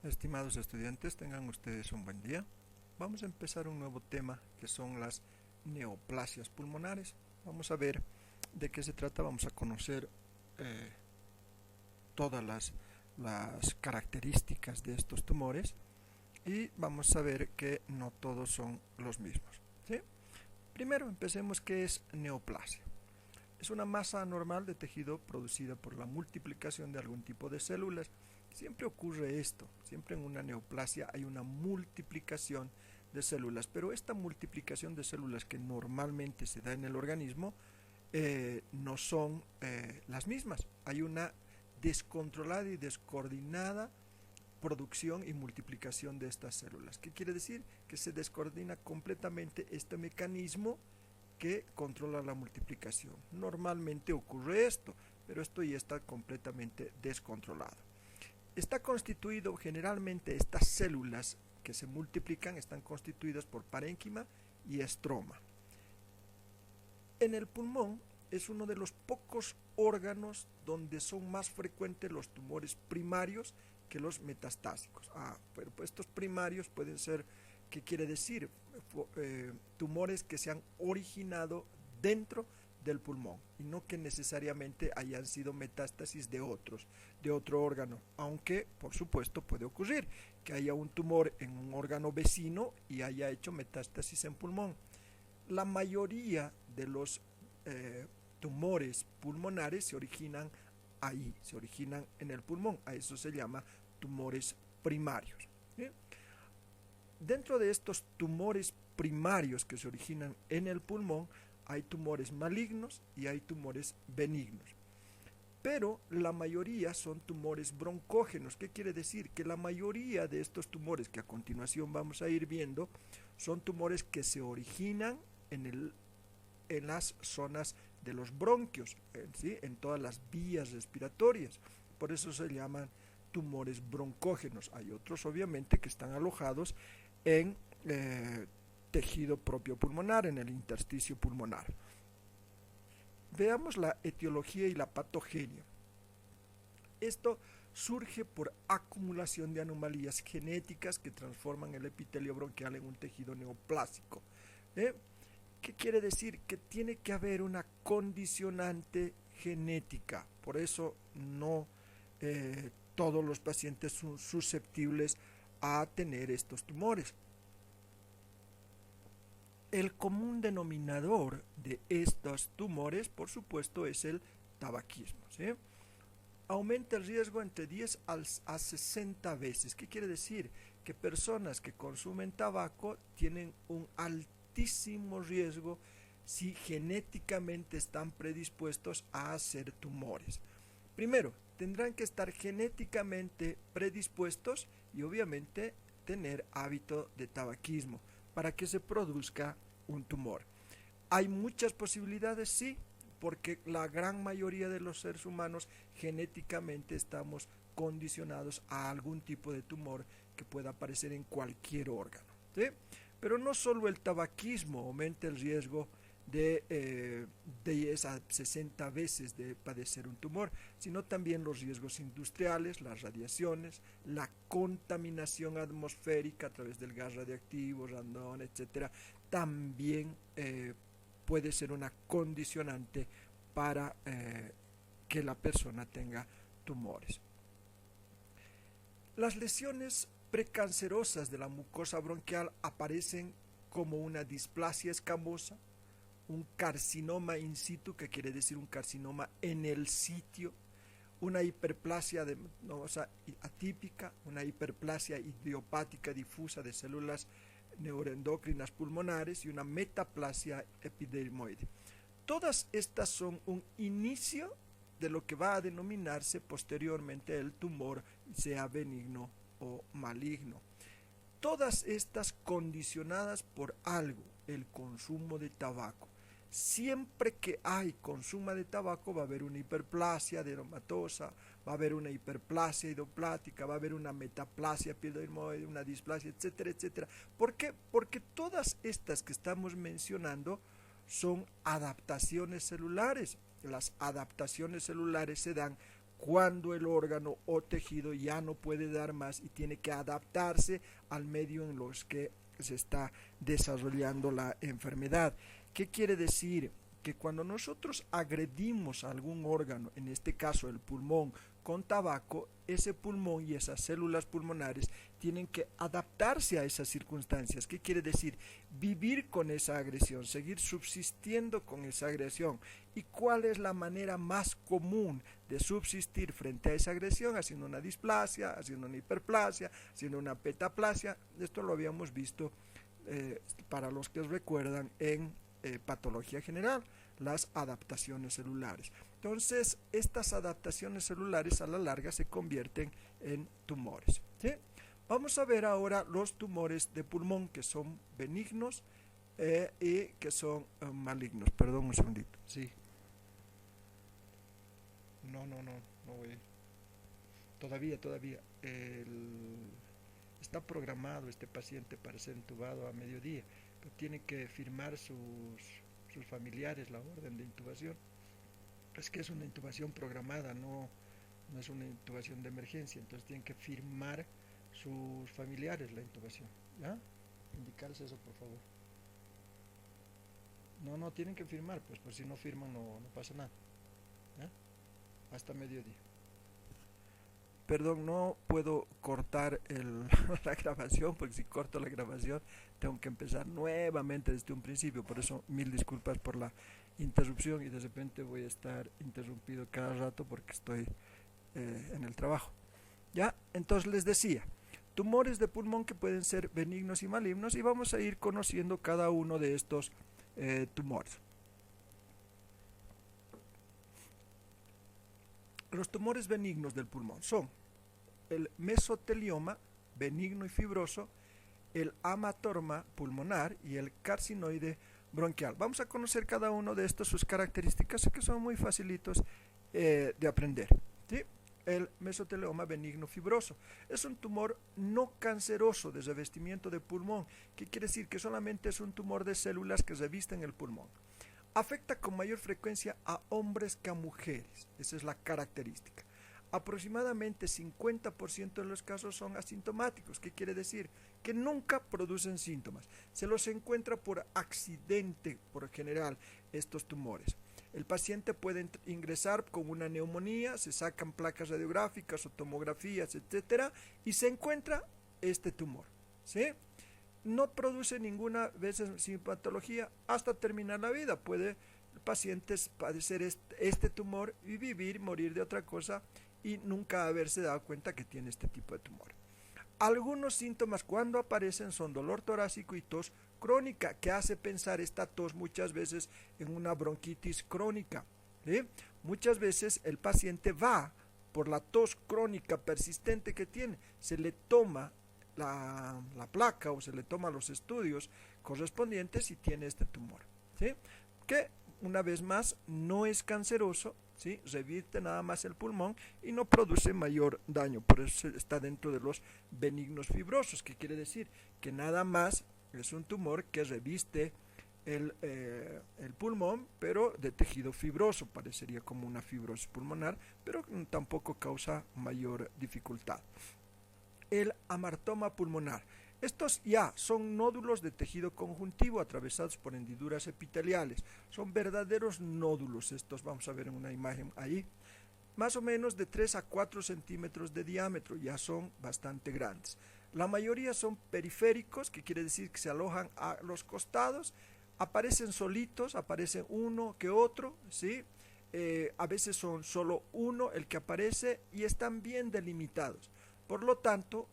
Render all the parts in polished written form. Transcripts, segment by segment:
Estimados estudiantes, tengan ustedes un buen día. Vamos a empezar un nuevo tema que son las neoplasias pulmonares. Vamos a ver de qué se trata, vamos a conocer todas las características de estos tumores y vamos a ver que no todos son los mismos, ¿sí? Primero empecemos qué es neoplasia. Es una masa anormal de tejido producida por la multiplicación de algún tipo de células. Siempre ocurre esto, siempre en una neoplasia hay una multiplicación de células, pero esta multiplicación de células que normalmente se da en el organismo no son las mismas. Hay una descontrolada y descoordinada producción y multiplicación de estas células. ¿Qué quiere decir? Que se descoordina completamente este mecanismo que controla la multiplicación. Normalmente ocurre esto, pero esto ya está completamente descontrolado. Está constituido, generalmente estas células que se multiplican están constituidas por parénquima y estroma. En el pulmón es uno de los pocos órganos donde son más frecuentes los tumores primarios que los metastásicos. Pero estos primarios pueden ser, ¿qué quiere decir? Tumores que se han originado dentro del pulmón y no que necesariamente hayan sido metástasis de otro órgano, aunque por supuesto puede ocurrir que haya un tumor en un órgano vecino y haya hecho metástasis en pulmón. La mayoría de los tumores pulmonares se originan ahí, se originan en el pulmón. A eso se llama tumores primarios. ¿Sí? Dentro de estos tumores primarios que se originan en el pulmón, hay tumores malignos y hay tumores benignos. Pero la mayoría son tumores broncógenos. ¿Qué quiere decir? Que la mayoría de estos tumores que a continuación vamos a ir viendo son tumores que se originan en las zonas de los bronquios, ¿sí? En todas las vías respiratorias. Por eso se llaman tumores broncógenos. Hay otros obviamente que están alojados en tejido propio pulmonar, en el intersticio pulmonar. Veamos la etiología y la patogenia. Esto surge por acumulación de anomalías genéticas que transforman el epitelio bronquial en un tejido neoplásico. ¿Qué quiere decir? Que tiene que haber una condicionante genética. Por eso no todos los pacientes son susceptibles a tener estos tumores. El común denominador de estos tumores, por supuesto, es el tabaquismo, ¿sí? Aumenta el riesgo entre 10 a 60 veces. ¿Qué quiere decir? Que personas que consumen tabaco tienen un altísimo riesgo si genéticamente están predispuestos a hacer tumores. Primero, tendrán que estar genéticamente predispuestos y obviamente tener hábito de tabaquismo para que se produzca un tumor. ¿Hay muchas posibilidades? Sí, porque la gran mayoría de los seres humanos genéticamente estamos condicionados a algún tipo de tumor que pueda aparecer en cualquier órgano, ¿sí? Pero no solo el tabaquismo aumenta el riesgo de 10 a 60 veces de padecer un tumor, sino también los riesgos industriales, las radiaciones, la contaminación atmosférica a través del gas radiactivo, radón, etcétera, también puede ser una condicionante para que la persona tenga tumores. Las lesiones precancerosas de la mucosa bronquial aparecen como una displasia escamosa, un carcinoma in situ, que quiere decir un carcinoma en el sitio, una hiperplasia atípica, una hiperplasia idiopática difusa de células neuroendocrinas pulmonares y una metaplasia epidermoide. Todas estas son un inicio de lo que va a denominarse posteriormente el tumor, sea benigno o maligno. Todas estas condicionadas por algo, el consumo de tabaco. Siempre que hay consumo de tabaco va a haber una hiperplasia aderomatosa, va a haber una hiperplasia idioplática, va a haber una metaplasia epidermoide, una displasia, etcétera, etcétera. ¿Por qué? Porque todas estas que estamos mencionando son adaptaciones celulares. Las adaptaciones celulares se dan cuando el órgano o tejido ya no puede dar más y tiene que adaptarse al medio en los que se está desarrollando la enfermedad. ¿Qué quiere decir? Que cuando nosotros agredimos algún órgano, en este caso el pulmón, con tabaco, ese pulmón y esas células pulmonares tienen que adaptarse a esas circunstancias. ¿Qué quiere decir? Vivir con esa agresión, seguir subsistiendo con esa agresión. ¿Y cuál es la manera más común de subsistir frente a esa agresión? Haciendo una displasia, haciendo una hiperplasia, haciendo una petaplasia. Esto lo habíamos visto, para los que recuerdan, en patología general, las adaptaciones celulares. Entonces, estas adaptaciones celulares a la larga se convierten en tumores, ¿sí? Vamos a ver ahora los tumores de pulmón que son benignos y que son malignos. Perdón un segundito. Sí. No voy a ir. Todavía. Está programado este paciente para ser intubado a mediodía, pero tiene que firmar sus familiares la orden de intubación. Es que es una intubación programada, no es una intubación de emergencia, entonces tienen que firmar sus familiares la intubación, ¿ya? Indicarles eso, por favor. No, tienen que firmar, pues si no firman no pasa nada, ¿ya? Hasta mediodía. Perdón, no puedo cortar la grabación, porque si corto la grabación tengo que empezar nuevamente desde un principio. Por eso, mil disculpas por la interrupción y de repente voy a estar interrumpido cada rato porque estoy en el trabajo. ¿Ya? Entonces les decía, tumores de pulmón que pueden ser benignos y malignos, y vamos a ir conociendo cada uno de estos tumores. Los tumores benignos del pulmón son el mesotelioma, benigno y fibroso, el amatorma pulmonar y el carcinoide bronquial. Vamos a conocer cada uno de estos, sus características, que son muy facilitos de aprender, ¿sí? El mesotelioma benigno fibroso es un tumor no canceroso de revestimiento de pulmón. ¿Qué quiere decir? Que solamente es un tumor de células que revisten el pulmón. Afecta con mayor frecuencia a hombres que a mujeres. Esa es la característica. Aproximadamente 50% de los casos son asintomáticos. ¿Qué quiere decir? Que nunca producen síntomas. Se los encuentra por accidente, por general, estos tumores. El paciente puede ingresar con una neumonía, se sacan placas radiográficas o tomografías, etcétera, y se encuentra este tumor, ¿sí? No produce ninguna vez sintomatología hasta terminar la vida. Puede el paciente padecer este tumor y vivir, morir de otra cosa y nunca haberse dado cuenta que tiene este tipo de tumor. Algunos síntomas cuando aparecen son dolor torácico y tos crónica, que hace pensar esta tos muchas veces en una bronquitis crónica, ¿sí? Muchas veces el paciente va por la tos crónica persistente que tiene, se le toma la placa o se le toma los estudios correspondientes y tiene este tumor, ¿sí? Que una vez más no es canceroso, ¿sí? Revierte nada más el pulmón y no produce mayor daño, por eso está dentro de los benignos fibrosos, que quiere decir que nada más es un tumor que reviste el pulmón, pero de tejido fibroso, parecería como una fibrosis pulmonar, pero tampoco causa mayor dificultad. El amartoma pulmonar. Estos ya son nódulos de tejido conjuntivo atravesados por hendiduras epiteliales. Son verdaderos nódulos estos, vamos a ver en una imagen ahí. Más o menos de 3 a 4 centímetros de diámetro, ya son bastante grandes. La mayoría son periféricos, que quiere decir que se alojan a los costados, aparecen solitos, aparecen uno que otro, ¿sí? A veces son solo uno el que aparece y están bien delimitados. Por lo tanto,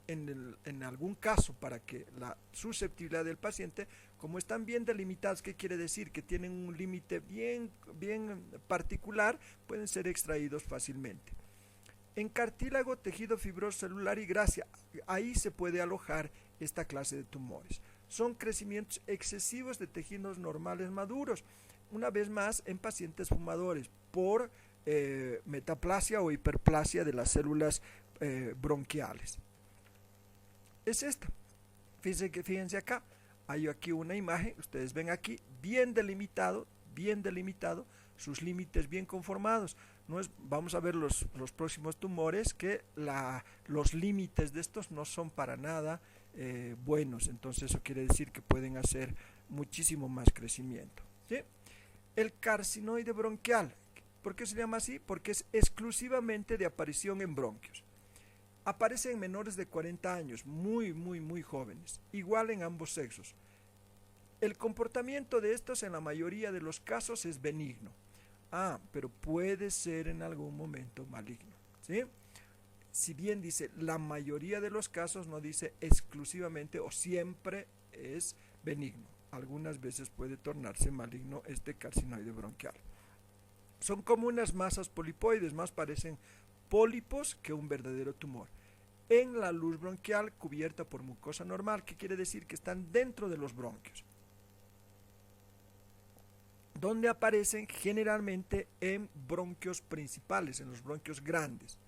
en algún caso, para que la susceptibilidad del paciente, como están bien delimitados, ¿qué quiere decir? Que tienen un límite bien particular, pueden ser extraídos fácilmente. En cartílago, tejido fibroso celular y grasa, ahí se puede alojar esta clase de tumores. Son crecimientos excesivos de tejidos normales maduros, una vez más en pacientes fumadores, por metaplasia o hiperplasia de las células bronquiales. Es esta. Fíjense acá, hay aquí una imagen, ustedes ven aquí, bien delimitado, sus límites bien conformados. No es, vamos a ver los próximos tumores que los límites de estos no son para nada buenos, entonces eso quiere decir que pueden hacer muchísimo más crecimiento, ¿sí? El carcinoide bronquial, ¿por qué se llama así? Porque es exclusivamente de aparición en bronquios. Aparece en menores de 40 años, muy jóvenes, igual en ambos sexos. El comportamiento de estos en la mayoría de los casos es benigno. Pero puede ser en algún momento maligno, ¿sí? Si bien dice la mayoría de los casos, no dice exclusivamente o siempre es benigno. Algunas veces puede tornarse maligno este carcinoide bronquial. Son como unas masas polipoides, más parecen pólipos que un verdadero tumor. En la luz bronquial cubierta por mucosa normal, que quiere decir que están dentro de los bronquios, donde aparecen generalmente en bronquios principales, en los bronquios grandes,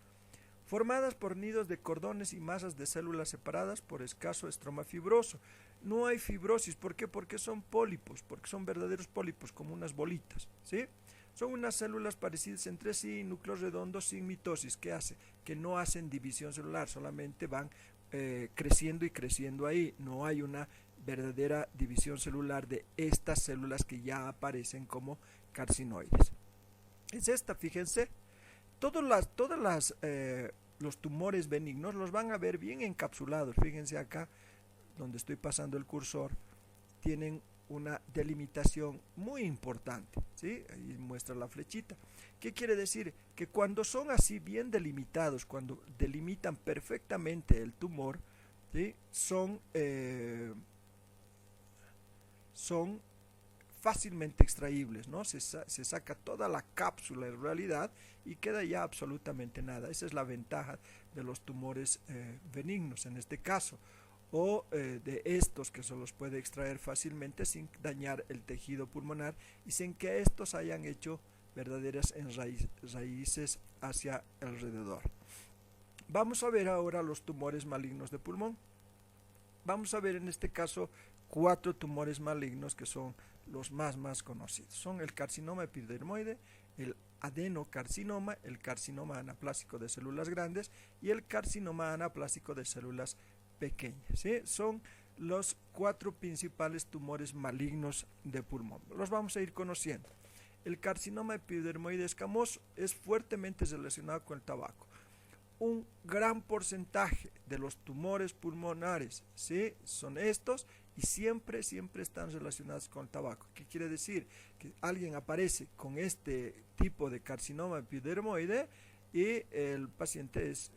formadas por nidos de cordones y masas de células separadas por escaso estroma fibroso. No hay fibrosis, ¿por qué? Porque son pólipos, porque son verdaderos pólipos, como unas bolitas, ¿sí? Son unas células parecidas entre sí, núcleos redondos sin mitosis. ¿Qué hace? Que no hacen división celular, solamente van creciendo y creciendo ahí. No hay una verdadera división celular de estas células que ya aparecen como carcinoides. Es esta, fíjense. Todos los tumores benignos los van a ver bien encapsulados. Fíjense acá, donde estoy pasando el cursor, tienen una delimitación muy importante, ¿sí? Ahí muestra la flechita. ¿Qué quiere decir? Que cuando son así bien delimitados, cuando delimitan perfectamente el tumor, ¿sí? Son fácilmente extraíbles, ¿no? Se saca toda la cápsula en realidad y queda ya absolutamente nada. Esa es la ventaja de los tumores benignos en este caso, o de estos que se los puede extraer fácilmente sin dañar el tejido pulmonar y sin que estos hayan hecho verdaderas raíces hacia alrededor. Vamos a ver ahora los tumores malignos de pulmón. Vamos a ver en este caso 4 tumores malignos que son los más conocidos. Son el carcinoma epidermoide, el adenocarcinoma, el carcinoma anaplásico de células grandes y el carcinoma anaplásico de células pequeñas, ¿sí? Son los 4 principales tumores malignos de pulmón. Los vamos a ir conociendo. El carcinoma epidermoide escamoso es fuertemente relacionado con el tabaco. Un gran porcentaje de los tumores pulmonares, ¿sí? Son estos y siempre están relacionados con el tabaco. ¿Qué quiere decir? Que alguien aparece con este tipo de carcinoma epidermoide y el paciente es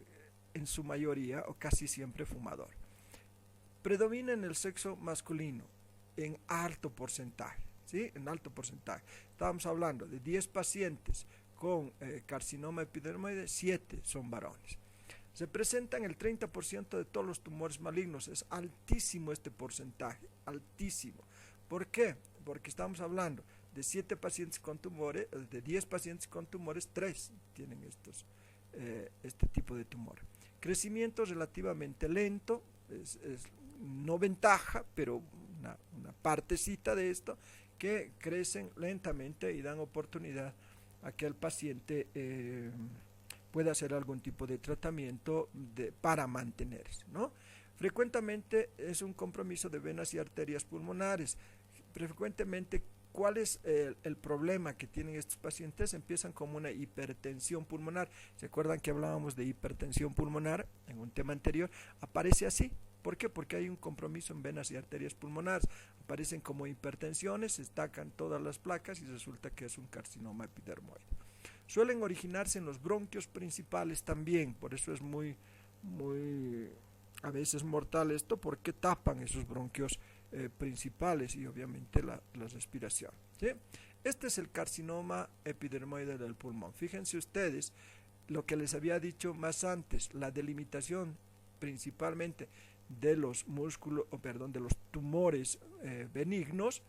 en su mayoría o casi siempre fumador. Predomina en el sexo masculino en alto porcentaje, ¿sí? En alto porcentaje. Estábamos hablando de 10 pacientes con carcinoma epidermoide, 7 son varones. Se presentan el 30% de todos los tumores malignos. Es altísimo este porcentaje, altísimo. ¿Por qué? Porque estamos hablando de 7 pacientes con tumores, de 10 pacientes con tumores, 3 tienen este tipo de tumor. Crecimiento relativamente lento, no ventaja, pero una partecita de esto, que crecen lentamente y dan oportunidad a que el paciente pueda hacer algún tipo de tratamiento para mantenerse, ¿no? Frecuentemente es un compromiso de venas y arterias pulmonares. Frecuentemente, ¿cuál es el problema que tienen estos pacientes? Empiezan como una hipertensión pulmonar. ¿Se acuerdan que hablábamos de hipertensión pulmonar en un tema anterior? Aparece así. ¿Por qué? Porque hay un compromiso en venas y arterias pulmonares. Aparecen como hipertensiones, se destacan todas las placas y resulta que es un carcinoma epidermoide. Suelen originarse en los bronquios principales también, por eso es muy a veces mortal esto, porque tapan esos bronquios principales y obviamente la respiración, ¿sí? Este es el carcinoma epidermoide del pulmón. Fíjense ustedes lo que les había dicho más antes, la delimitación principalmente de los músculos, de los tumores benignos,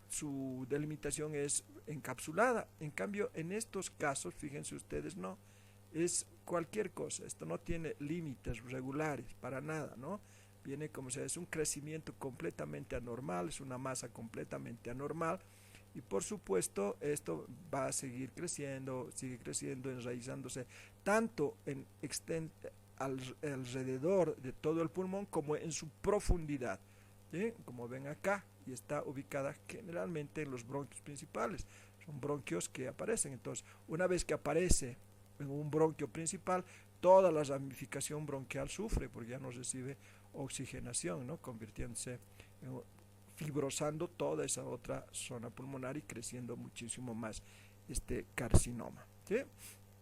su delimitación es encapsulada. En cambio, en estos casos, fíjense ustedes, no, es cualquier cosa. Esto no tiene límites regulares para nada, ¿no? Viene como sea, es un crecimiento completamente anormal, es una masa completamente anormal Y por supuesto esto va a seguir creciendo, sigue creciendo, enraizándose tanto alrededor de todo el pulmón como en su profundidad, ¿sí? Como ven acá, y está ubicada generalmente en los bronquios principales. Son bronquios que aparecen. Entonces, una vez que aparece en un bronquio principal, toda la ramificación bronquial sufre porque ya no recibe oxigenación, ¿no? Convirtiéndose en, fibrosando toda esa otra zona pulmonar y creciendo muchísimo más este carcinoma, ¿sí?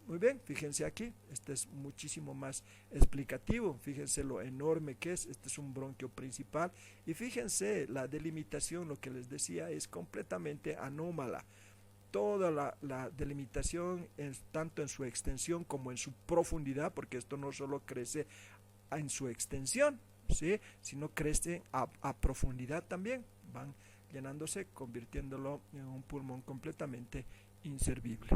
Muy bien, fíjense aquí, este es muchísimo más explicativo, fíjense lo enorme que es, este es un bronquio principal y fíjense la delimitación, lo que les decía, es completamente anómala. Toda la delimitación, tanto en su extensión como en su profundidad, porque esto no solo crece en su extensión, ¿sí? Sino crece a profundidad también, van llenándose, convirtiéndolo en un pulmón completamente inservible.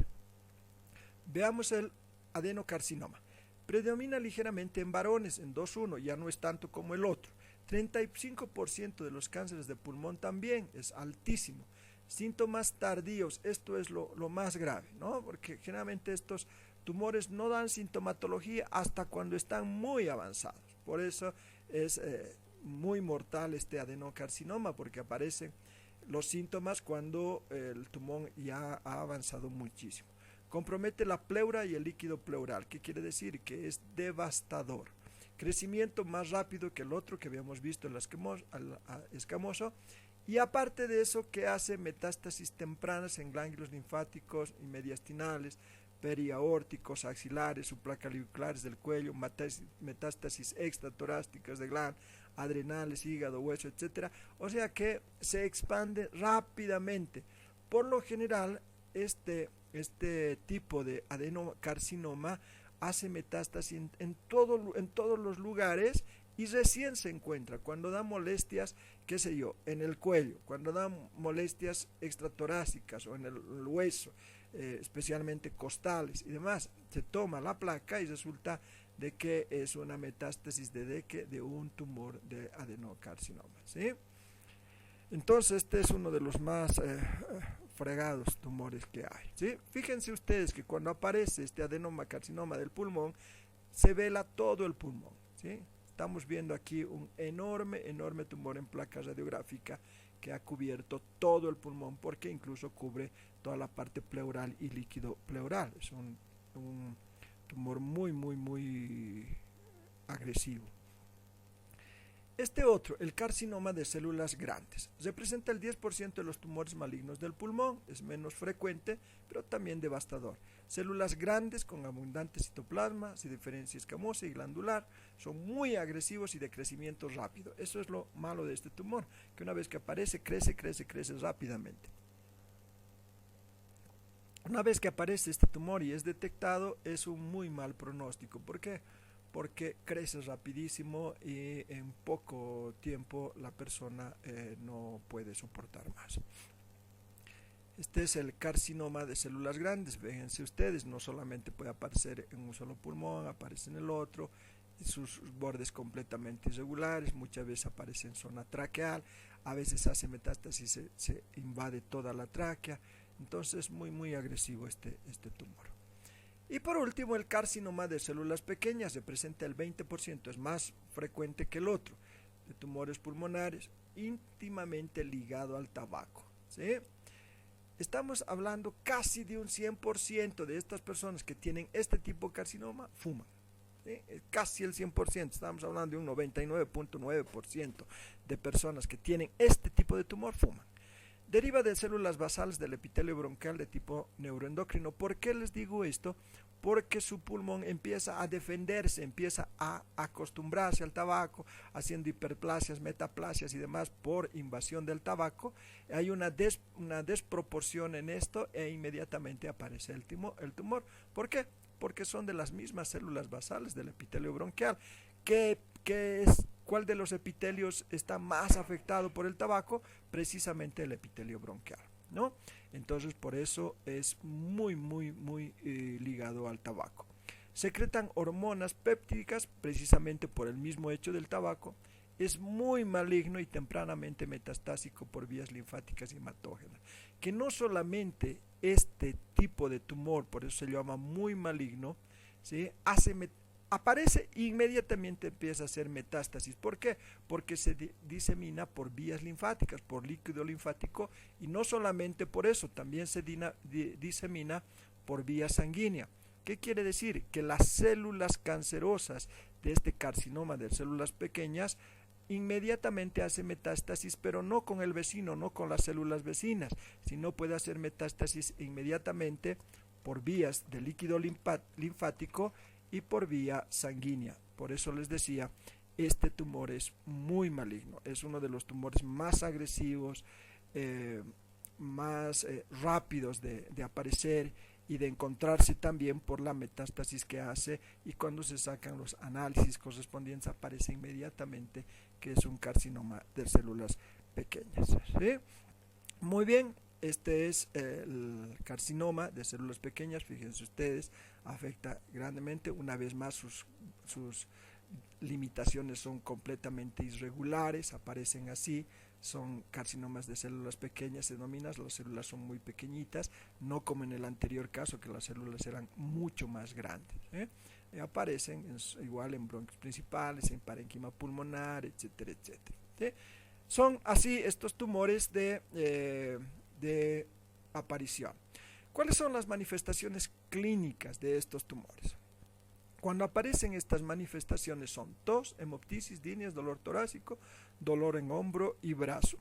Veamos el adenocarcinoma. Predomina ligeramente en varones, en 2-1, ya no es tanto como el otro. 35% de los cánceres de pulmón también, es altísimo. Síntomas tardíos, esto es lo más grave, ¿no? Porque generalmente estos tumores no dan sintomatología hasta cuando están muy avanzados. Por eso es muy mortal este adenocarcinoma, porque aparecen los síntomas cuando el tumor ya ha avanzado muchísimo. Compromete la pleura y el líquido pleural. ¿Qué quiere decir? Que es devastador. Crecimiento más rápido que el otro que habíamos visto, el escamoso. Y aparte de eso, que hace metástasis tempranas en ganglios linfáticos y mediastinales, periaórticos, axilares, supraclaviculares del cuello, metástasis extratorácicas de gland, adrenales, hígado, hueso, etc. O sea que se expande rápidamente. Por lo general, este tipo de adenocarcinoma hace metástasis en todos los lugares y recién se encuentra cuando da molestias, qué sé yo, en el cuello, cuando da molestias extratorácicas o en el hueso, especialmente costales y demás. Se toma la placa y resulta de que es una metástasis de un tumor de adenocarcinoma, ¿sí? Entonces este es uno de los más fregados tumores que hay, ¿sí? Fíjense ustedes que cuando aparece este adenocarcinoma del pulmón, se vela todo el pulmón, ¿sí? Estamos viendo aquí un enorme tumor en placa radiográfica que ha cubierto todo el pulmón, porque incluso cubre toda la parte pleural y líquido pleural. Es un tumor muy agresivo. Este otro, el carcinoma de células grandes, representa el 10% de los tumores malignos del pulmón, es menos frecuente, pero también devastador. Células grandes con abundante citoplasma, se diferencia escamosa y glandular, son muy agresivos y de crecimiento rápido. Eso es lo malo de este tumor, que una vez que aparece, crece rápidamente. Una vez que aparece este tumor y es detectado, es un muy mal pronóstico. ¿Por qué? Porque crece rapidísimo y en poco tiempo la persona no puede soportar más. Este es el carcinoma de células grandes. Fíjense ustedes, no solamente puede aparecer en un solo pulmón, aparece en el otro, sus bordes completamente irregulares, muchas veces aparece en zona traqueal, a veces hace metástasis, se invade toda la tráquea. Entonces muy agresivo este tumor. Y por último, el carcinoma de células pequeñas representa el 20%, es más frecuente que el otro, de tumores pulmonares, íntimamente ligado al tabaco, ¿sí? Estamos hablando casi de un 100% de estas personas que tienen este tipo de carcinoma fuman, ¿sí? Casi el 100%, estamos hablando de un 99.9% de personas que tienen este tipo de tumor fuman. Deriva de células basales del epitelio bronquial de tipo neuroendocrino. ¿Por qué les digo esto? Porque su pulmón empieza a defenderse, empieza a acostumbrarse al tabaco, haciendo hiperplasias, metaplasias y demás por invasión del tabaco. Hay una desproporción en esto e inmediatamente aparece el tumor. ¿Por qué? Porque son de las mismas células basales del epitelio bronquial. ¿Cuál de los epitelios está más afectado por el tabaco? Precisamente el epitelio bronquial, ¿no? Entonces por eso es muy ligado al tabaco. Secretan hormonas péptidicas precisamente por el mismo hecho del tabaco es muy maligno y tempranamente metastásico por vías linfáticas y hematógenas. Que no solamente este tipo de tumor, por eso se llama muy maligno, ¿sí? Aparece e inmediatamente empieza a hacer metástasis. ¿Por qué? Porque se disemina por vías linfáticas, por líquido linfático, y no solamente por eso, también se disemina por vía sanguínea. ¿Qué quiere decir? Que las células cancerosas de este carcinoma de células pequeñas inmediatamente hace metástasis, pero no con el vecino, no con las células vecinas, sino puede hacer metástasis inmediatamente por vías de líquido linfático y por vía sanguínea. Por eso les decía, este tumor es muy maligno, es uno de los tumores más agresivos, más rápidos de aparecer y de encontrarse también por la metástasis que hace, y cuando se sacan los análisis correspondientes aparece inmediatamente que es un carcinoma de células pequeñas, ¿sí? Muy bien, este es el carcinoma de células pequeñas. Fíjense ustedes, afecta grandemente. Una vez más, sus limitaciones son completamente irregulares, aparecen así. Son carcinomas de células pequeñas, se denominan, las células son muy pequeñitas, no como en el anterior caso que las células eran mucho más grandes, aparecen igual en bronquios principales, en parénquima pulmonar, etcétera, etcétera, ¿sí? Son así estos tumores de aparición. ¿Cuáles son las manifestaciones clínicas de estos tumores? Cuando aparecen estas manifestaciones son tos, hemoptisis, díneas, dolor torácico, dolor en hombro y brazo.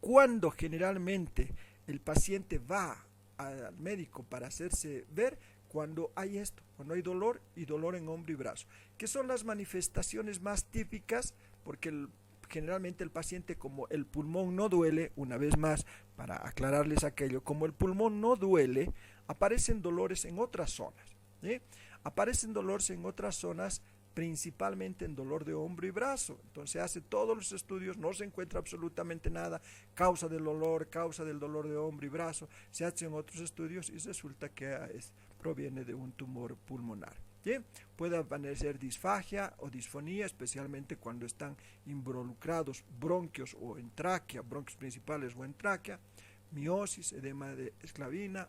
Cuando generalmente el paciente va al médico para hacerse ver, cuando hay esto, cuando hay dolor y dolor en hombro y brazo, que son las manifestaciones más típicas, porque generalmente el paciente, como el pulmón no duele, una vez más, para aclararles aquello, como el pulmón no duele, aparecen dolores en otras zonas, ¿sí? Aparecen dolores en otras zonas, principalmente en dolor de hombro y brazo. Entonces hace todos los estudios, no se encuentra absolutamente nada, causa del dolor de hombro y brazo, se hacen otros estudios y resulta que proviene de un tumor pulmonar. ¿Sí? Puede aparecer disfagia o disfonía, especialmente cuando están involucrados bronquios o en tráquea, bronquios principales o en tráquea, miosis, edema de esclavina,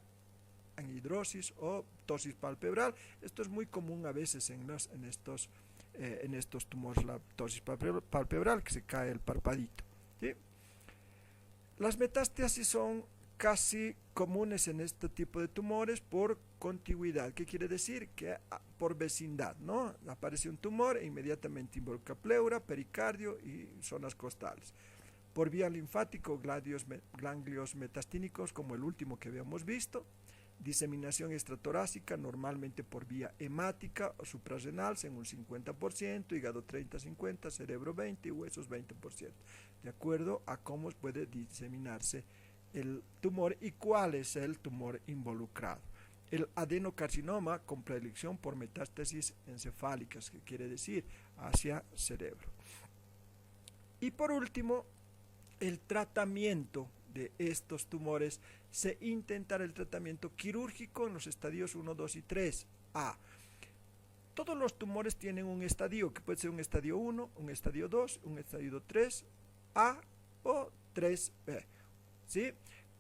anhidrosis o ptosis palpebral. Esto es muy común a veces en estos tumores, la ptosis palpebral, que se cae el parpadito, ¿sí? Las metástasis son casi comunes en este tipo de tumores por contigüidad. ¿Qué quiere decir? Que por vecindad, ¿no? Aparece un tumor e inmediatamente involucra pleura, pericardio y zonas costales. Por vía linfático, ganglios metastínicos, como el último que habíamos visto. Diseminación extratorácica, normalmente por vía hemática o suprarrenal, en un 50%, hígado 30-50%, cerebro 20% y huesos 20%, de acuerdo a cómo puede diseminarse el tumor y cuál es el tumor involucrado. El adenocarcinoma con predilección por metástasis encefálicas, que quiere decir hacia cerebro. Y por último, el tratamiento de estos tumores, se intentará el tratamiento quirúrgico en los estadios 1, 2 y 3. Todos los tumores tienen un estadio, que puede ser un estadio 1, un estadio 2, un estadio 3, A o 3B. ¿Sí?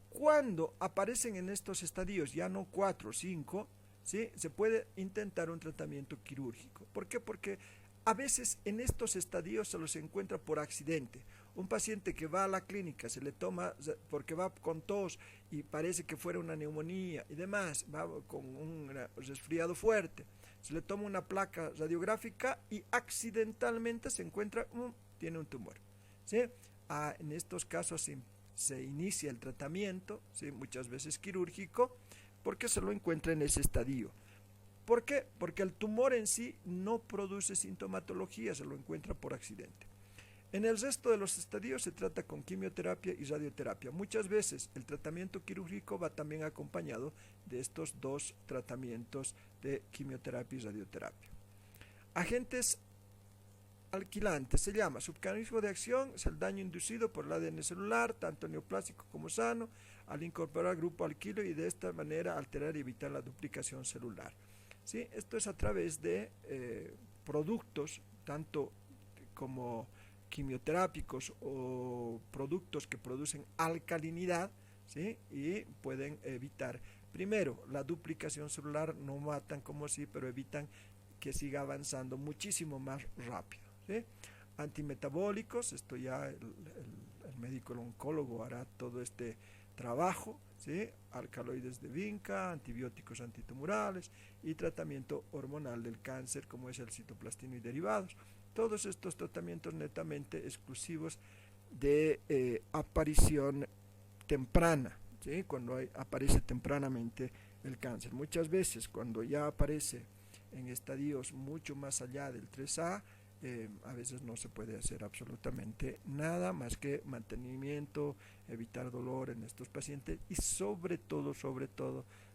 Cuando aparecen en estos estadios, ya no 4 o 5, ¿sí? Se puede intentar un tratamiento quirúrgico. ¿Por qué? Porque a veces en estos estadios se los encuentra por accidente. Un paciente que va a la clínica, se le toma porque va con tos y parece que fuera una neumonía y demás, va con un resfriado fuerte, se le toma una placa radiográfica y accidentalmente se encuentra, tiene un tumor, ¿sí? En estos casos se inicia el tratamiento, ¿sí? Muchas veces quirúrgico, porque se lo encuentra en ese estadio. ¿Por qué? Porque el tumor en sí no produce sintomatología, se lo encuentra por accidente. En el resto de los estadios se trata con quimioterapia y radioterapia. Muchas veces el tratamiento quirúrgico va también acompañado de estos dos tratamientos de quimioterapia y radioterapia. Agentes alquilantes se llama submecanismo de acción, es el daño inducido por el ADN celular, tanto neoplásico como sano, al incorporar grupo alquilo y de esta manera alterar y evitar la duplicación celular. ¿Sí? Esto es a través de productos, tanto como quimioterápicos o productos que producen alcalinidad, ¿sí? Y pueden evitar, primero, la duplicación celular, no matan como sí, pero evitan que siga avanzando muchísimo más rápido, ¿sí? Antimetabólicos, esto ya el médico, el oncólogo hará todo este trabajo, ¿sí? Alcaloides de vinca, antibióticos antitumorales y tratamiento hormonal del cáncer como es el citoplastino y derivados. Todos estos tratamientos netamente exclusivos de aparición temprana, ¿sí? Cuando aparece tempranamente el cáncer. Muchas veces cuando ya aparece en estadios mucho más allá del 3A, a veces no se puede hacer absolutamente nada más que mantenimiento, evitar dolor en estos pacientes y sobre todo,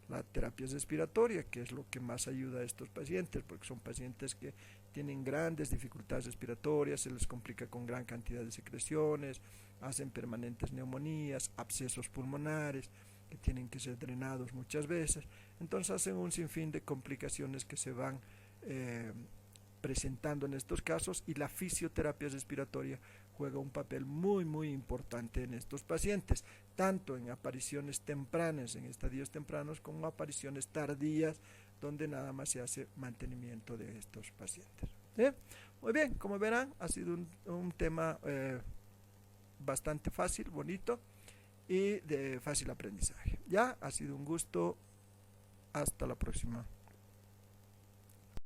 la terapia respiratoria, que es lo que más ayuda a estos pacientes, porque son pacientes que tienen grandes dificultades respiratorias, se les complica con gran cantidad de secreciones, hacen permanentes neumonías, abscesos pulmonares, que tienen que ser drenados muchas veces, entonces hacen un sinfín de complicaciones que se van presentando en estos casos y la fisioterapia respiratoria juega un papel muy importante en estos pacientes, tanto en apariciones tempranas, en estadios tempranos, como apariciones tardías, donde nada más se hace mantenimiento de estos pacientes. ¿Sí? Muy bien, como verán, ha sido un tema bastante fácil, bonito y de fácil aprendizaje. Ya, ha sido un gusto. Hasta la próxima.